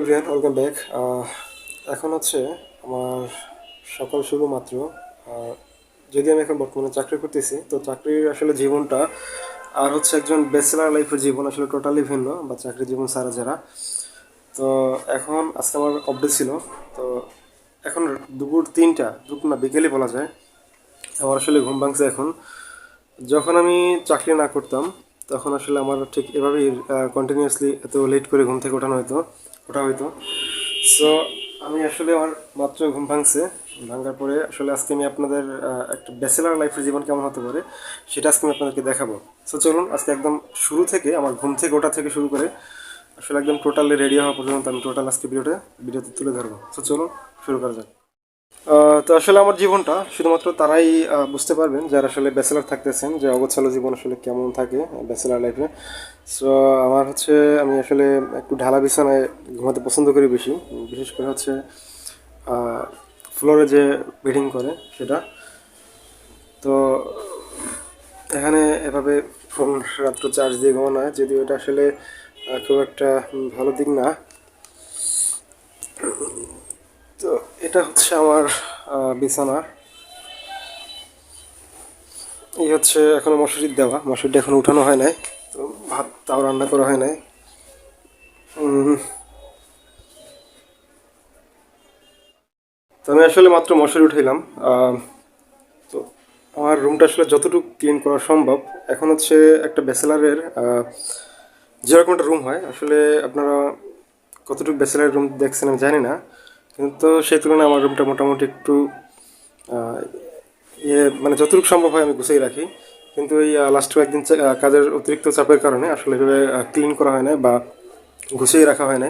Everyone, welcome back. এখন হচ্ছে আমার সকাল শুধুমাত্র। আহ, যদি আমি এখন বর্তমানে চাকরি করতেছি, তো চাকরির আসলে জীবনটা আর হচ্ছে একজন ব্যাচেলার লাইফের জীবন আসলে টোটালি ভিন্ন, বা চাকরির জীবন ছাড়া যারা। তো এখন আজকে আমার অফডে ছিল। তো এখন দুপুর 3টা, দুপুর না বিকেলই বলা যায়। আমার আসলে ঘুম ভাঙছে এখন। যখন আমি চাকরি না করতাম তখন আসলে আমার ঠিক এভাবেই কন্টিনিউয়াসলি এত লেট করে ঘুম থেকে ওঠা হইতো। সো আমি আসলে আমার মাত্র ঘুম ভাঙছে। ভাঙার পরে আসলে আজকে আমি আপনাদের একটা ব্যাচেলার লাইফের জীবন কেমন হতে পারে সেটা আজকে আমি আপনাদেরকে দেখাবো। সো চলুন আজকে একদম শুরু থেকে, আমার ঘুম থেকে ওঠা থেকে শুরু করে আসলে একদম টোটালি রেডি হওয়া পর্যন্ত আমি টোটাল আজকে ভিডিওতে তুলে ধরবো। সো চলুন শুরু করা যাক। তো আসলে আমার জীবনটা শুধুমাত্র তারাই বুঝতে পারবেন যারা আসলে ব্যাচেলার থাকতেছেন, যে অগোছালো জীবন আসলে কেমন থাকে ব্যাচেলার লাইফে। সো আমার হচ্ছে, আমি আসলে একটু ঢালা বিছানায় ঘুমাতে পছন্দ করি বেশি। বিশেষ করে হচ্ছে ফ্লোরে যে বেডিং করে সেটা। তো এখানে এভাবে ফোন রাত্র চার্জ দিয়ে ঘুমানো হয়, যদিও এটা আসলে খুব একটা ভালো দিক না। তো এটা হচ্ছে আমার বিছানা। এই হচ্ছে এখনো মশারির দেওয়া, মশারিটা এখনো উঠানো হয় নাই। তো ভাত তাও রান্না করা হয় নাই। তো আমি আসলে মাত্র মশারি উঠাইলাম। তো আমার রুমটা আসলে যতটুকু ক্লিন করা সম্ভব। এখন হচ্ছে একটা ব্যাচেলারের যেরকম একটা রুম হয় আসলে, আপনারা কতটুকু ব্যাচেলার রুম দেখছেন আমি জানি না, কিন্তু সেই তুলনায় আমার রুমটা মোটামুটি একটু আহ, মানে যতটুকু সম্ভব হয় আমি গুছিয়ে রাখি। কিন্তু এই লাস্ট কয়েকদিন কাজের অতিরিক্ত চাপের কারণে আসলে এভাবে ক্লিন করা হয় না বা গুছিয়ে রাখা হয় না।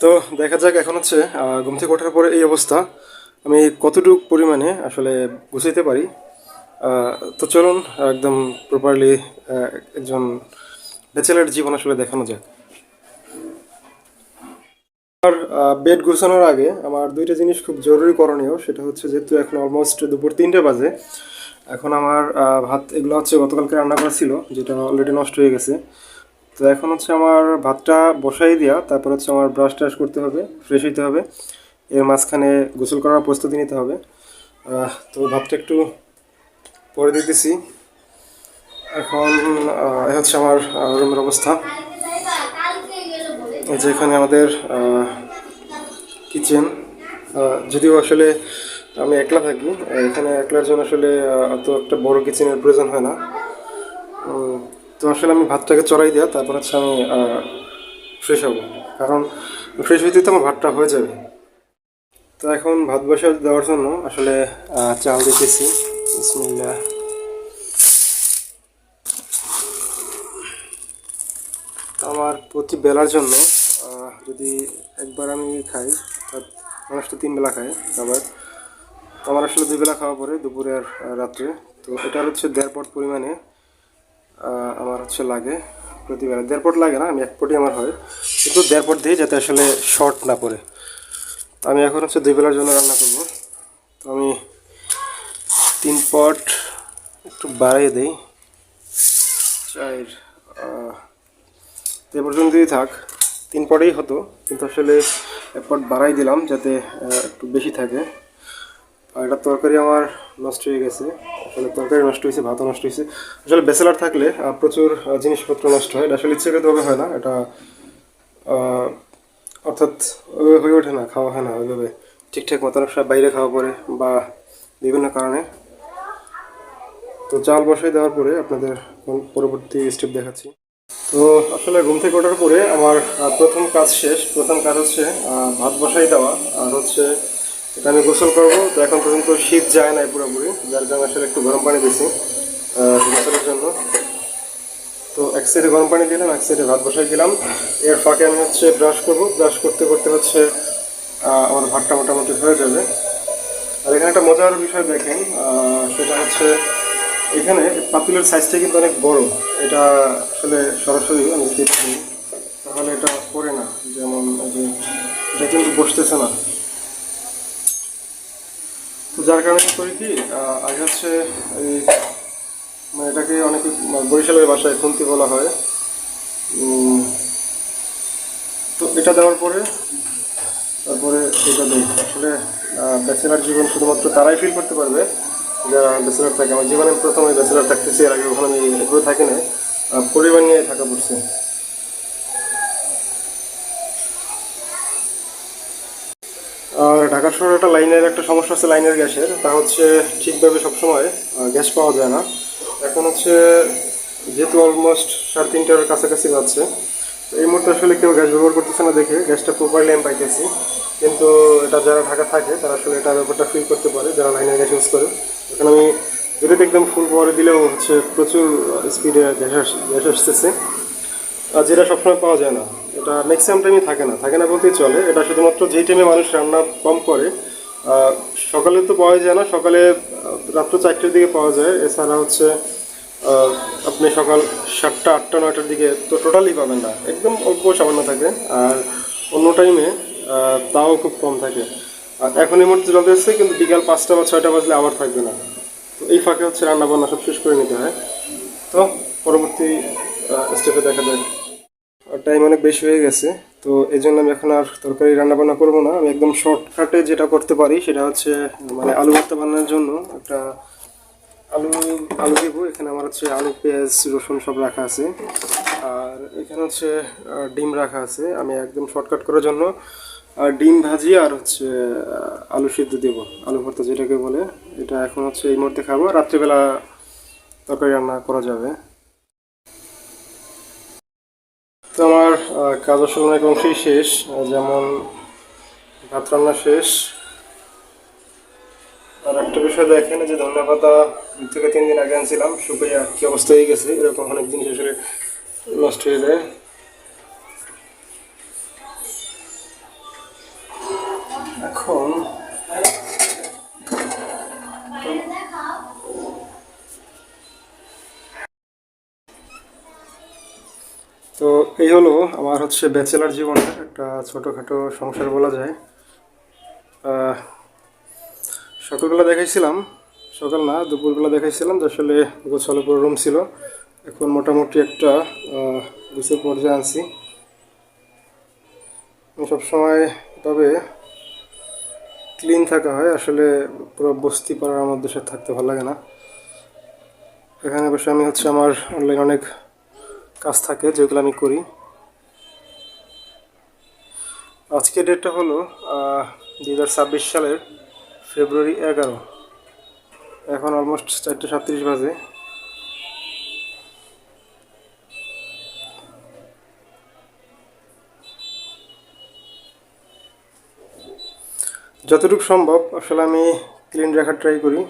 তো দেখা যাক এখন হচ্ছে ঘুম থেকে ওঠার পরে এই অবস্থা, আমি কতটুকু পরিমাণে আসলে গুছাইতে পারি। তো চলুন একদম প্রপারলি একজন ব্যাচেলার জীবন আসলে দেখানো যাক। আর বেড গুছানোর আগে আমার দুইটা জিনিস খুব জরুরি করণীয়। সেটা হচ্ছে, যেহেতু এখন অলমোস্ট দুপুর 3টে বাজে, এখন আমার ভাত এগুলো হচ্ছে গতকালকে রান্না করা ছিল, যেটা অলরেডি নষ্ট হয়ে গেছে। তো এখন হচ্ছে আমার ভাতটা বসাই দেওয়া, তারপর হচ্ছে আমার ব্রাশ টাশ করতে হবে, ফ্রেশ হইতে হবে, এর মাঝখানে গোসল করার প্রস্তুতি নিতে হবে। তো ভাতটা একটু পরে দিতেছি। এখন এ হচ্ছে আমার রুমের অবস্থা। এই যে এখানে আমাদের কিচেন। যদিও আসলে আমি একলা থাকি, এখানে একলার জন্য আসলে অত একটা বড় কিচেনের প্রয়োজন হয় না। তো আসলে আমি ভাতটাকে চড়াই দেওয়া, তারপর হচ্ছে আমি ফ্রেশ হব, কারণ ফ্রেশ হইতে তো আমার ভাতটা হয়ে যাবে। তো এখন ভাত বসা দেওয়ার জন্য আসলে চাল দিতেছি। বিসমিল্লাহ। তো আমার প্রতি বেলার জন্য যদি একবার আমি খাই, অর্থাৎ মানুষ তো 3 বেলা খায় খাবার, তো আমার আসলে 2 বেলা খাওয়া পরে, দুপুরে আর রাত্রে। তো এটার হচ্ছে 1.5 পট পরিমাণে আমার হচ্ছে লাগে প্রতিবেলা। 1.5 পট লাগে না, আমি 1 পটই আমার হয়, কিন্তু 1.5 পট দিয়ে যাতে আসলে শর্ট না পড়ে। তো আমি এখন হচ্ছে 2 বেলার জন্য রান্না করব। তো আমি 3 পট একটু বাড়িয়ে দিই, 4 তো এ পর্যন্তই থাক। 3 পটেই হতো, কিন্তু আসলে 1 পট বাড়াই দিলাম যাতে একটু বেশি থাকে। আর এটা তরকারি আমার নষ্ট হয়ে গেছে। আসলে তরকারি নষ্ট হয়েছে, ভাতও নষ্ট হয়েছে। আসলে ব্যাচেলার থাকলে প্রচুর জিনিসপত্র নষ্ট হয়, এটা আসলে ইচ্ছাকৃতভাবে হয় না। এটা আহ, অর্থাৎ ওইভাবে হয়ে ওঠে না, খাওয়া হয় না ওইভাবে ঠিকঠাক মতো। অনেক সময় বাইরে খাওয়া পড়ে বা বিভিন্ন কারণে। তো চাল বসাই দেওয়ার পরে আপনাদের পরবর্তী স্টেপ দেখাচ্ছি। তো আসলে ঘুম থেকে ওঠার পরে আমার প্রথম কাজ শেষ। প্রথম কাজ হচ্ছে ভাত বসাই দেওয়া, আর হচ্ছে এটা আমি গোসল করবো। তো এখন পর্যন্ত শীত যায় নাই পুরোপুরি, যার জন্য আসলে একটু গরম পানি দিছি গোসলের জন্য। তো এক সাইডে গরম পানি দিলাম, এক সাইডে ভাত বসাই দিলাম। এর ফাঁকে আমি হচ্ছে ব্রাশ করব, ব্রাশ করতে করতে হচ্ছে আমার ভাতটা মোটামুটি হয়ে যাবে। আর এখানে একটা মজার বিষয় দেখেন, সেটা হচ্ছে এখানে পাতিলের সাইজটা কিন্তু অনেক বড়। এটা আসলে সরাসরি আমি যদি করি, তাহলে এটা পড়ে না। যেমন এই যে এটা কিন্তু বসতেছে না। তো যার কারণে করি কি, আগে হচ্ছে এই, মানে এটাকে অনেকে বরিশালের ভাষায় খুন্তি বলা হয়। তো এটা এটা দেওয়ার পরে তারপরে এটা দিই। আসলে ব্যাচেলার জীবন শুধুমাত্র তারাই ফিল করতে পারবে যারা ব্যাচেলার থাকে। আমার জীবনে প্রথমে ব্যাচেলার থাকতেছি, এর আগে ওখানে আমি এগুলো থাকি না, পরিবার নিয়ে থাকা পড়ছে। আর ঢাকা শহরে একটা লাইনের একটা সমস্যা আছে, লাইনের গ্যাসের। তা হচ্ছে ঠিকভাবে সবসময় গ্যাস পাওয়া যায় না। এখন হচ্ছে যেহেতু অলমোস্ট 3:30-র কাছাকাছি যাচ্ছে, তো এই মুহূর্তে আসলে কেউ গ্যাস ব্যবহার করতেছে না দেখে গ্যাসটা প্রপারলি আমি পাইতেছি। কিন্তু এটা যারা ঢাকা থাকে তারা আসলে এটা ব্যাপারটা ফিল করতে পারে, যারা লাইনের গ্যাস ইউজ করে। এখন আমি যদি একদম ফুল পাওয়ারে দিলেও হচ্ছে প্রচুর স্পিডে গ্যাস আসতেছে, যেটা সবসময় পাওয়া যায় না। এটা ম্যাক্সিমাম টাইমে থাকে না বলতেই চলে। এটা শুধুমাত্র যেই টাইমে মানুষ রান্না কম করে, সকালে তো পাওয়া যায় না, সকালে রাত্র 4টার দিকে পাওয়া যায়। এছাড়া হচ্ছে আপনি সকাল 7টা 8টা 9টার দিকে তো টোটালি পাবেন না, একদম অল্প সামান্য থাকে। আর অন্য টাইমে তাও খুব কম থাকে। আর এখন এই মুহূর্তে চলতে এসছে, কিন্তু বিকাল 5টা বা 6টা বাজলে আবার থাকবে না। তো এই ফাঁকে হচ্ছে রান্না বান্না সব শেষ করে নিতে হয়। তো পরবর্তী স্টেপে দেখা যায়। আর টাইম অনেক বেশি হয়ে গেছে, তো এই জন্য আমি এখন আর তরকারি রান্না বান্না করবো না। আমি একদম শর্টকাটে যেটা করতে পারি সেটা হচ্ছে মানে আলু ভর্তা বানানোর জন্য একটা আলু আলু দেবো। এখানে আমার হচ্ছে আলু, পেঁয়াজ, রসুন সব রাখা আছে। আর এখানে হচ্ছে ডিম রাখা আছে। আমি একদম শর্টকাট করার জন্য ডিম ভাজি আর হচ্ছে আলু সিদ্ধ দেবো, আলু ভর্তা যেটাকে বলে। এটা এখন হচ্ছে এই মুহূর্তে খাবো, রাত্রিবেলা তরকারি রান্না করা যাবে। তো আমার কাজ আসলে অনেক অংশেই শেষ। যেমন ভাত রান্না শেষ। আর একটা বিষয় দেখেন, যে ধনিয়া পাতা 2 থেকে 3 দিন আগে আনছিলাম, শুকিয়ে কি অবস্থা হয়ে গেছে। এরকম অনেক জিনিস আসলে নষ্ট হয়ে যায়। এখন তো এই হলো আমার হচ্ছে ব্যাচেলার জীবনের একটা ছোটোখাটো সংসার বলা যায়। সকালবেলা দেখাইছিলাম, সকাল না দুপুরবেলা দেখাইছিলাম যে আসলে গোছালো পুরো রুম ছিল। এখন মোটামুটি একটা গুছের পর্যায়ে আনছি। সবসময় তবে ক্লিন থাকা হয়, আসলে পুরো বস্তি পাড়ার মধ্যে সে থাকতে ভালো লাগে না। এখানে বসে আমি হচ্ছে আমার অনলাইন অনেক কাজ থাকে যেগুলো আমি করি। আজকে ডেটটা হলো 2026 সালের ফেব্রুয়ারি 11। এখন অলমোস্ট 4:37 বাজে। যতটুকু সম্ভব আসলে আমি ক্লিন রাখার ট্রাই করি।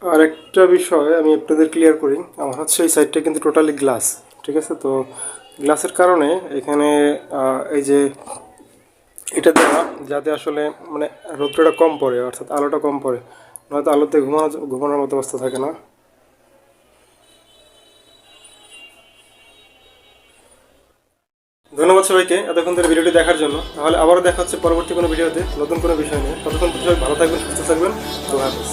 আর একটা বিষয় আমি আপনাদের ক্লিয়ার করি, আমার হচ্ছে এই সাইডটা কিন্তু টোটালি গ্লাস, ঠিক আছে? তো গ্লাসের কারণে এখানে এই যে এটা দেওয়া, যাতে আসলে মানে রৌদ্রটা কম পড়ে, অর্থাৎ আলোটা কম পড়ে, নয়তো আলোতে ঘুমানোর মতো অবস্থা থাকে না। ধন্যবাদ সবাইকে এতক্ষণ ধরে ভিডিওটি দেখার জন্য। তাহলে আবারও দেখা হচ্ছে পরবর্তী কোনো ভিডিওতে নতুন কোনো বিষয় নিয়ে। ততক্ষণ সবাই ভালো থাকবেন, সুস্থ থাকবেন। আল্লাহ হাফেজ।